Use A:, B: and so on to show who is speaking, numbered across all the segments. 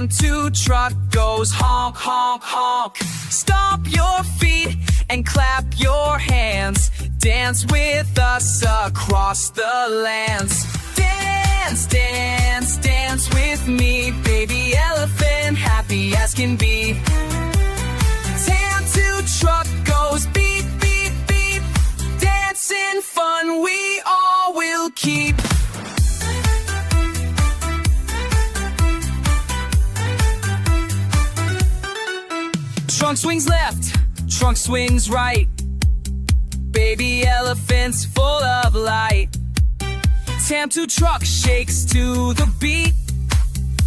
A: Tamtoo truck goes honk, honk, honk. Stomp your feet and clap your hands. Dance with us across the lands. Dance, dance, dance with me. Baby elephant, happy as can be. Tamtoo truck goes beep, beep, beep. Dancing fun we all will keep. Trunk swings left, trunk swings right. Baby elephant's full of light. Tamtoo truck shakes to the beat,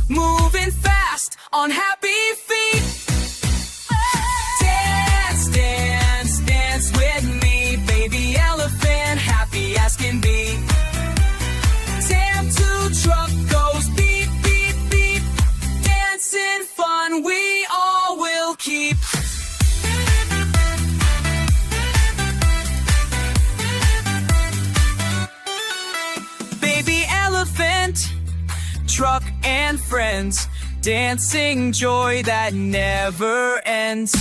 A: moving fast on happy feet. Dance, dance, dance with me. Baby elephant, happy as can be. Tamtoo truck goes beep, beep, beep. Dancing fun we all will keep. Baby elephant, truck and friends, dancing joy that never ends.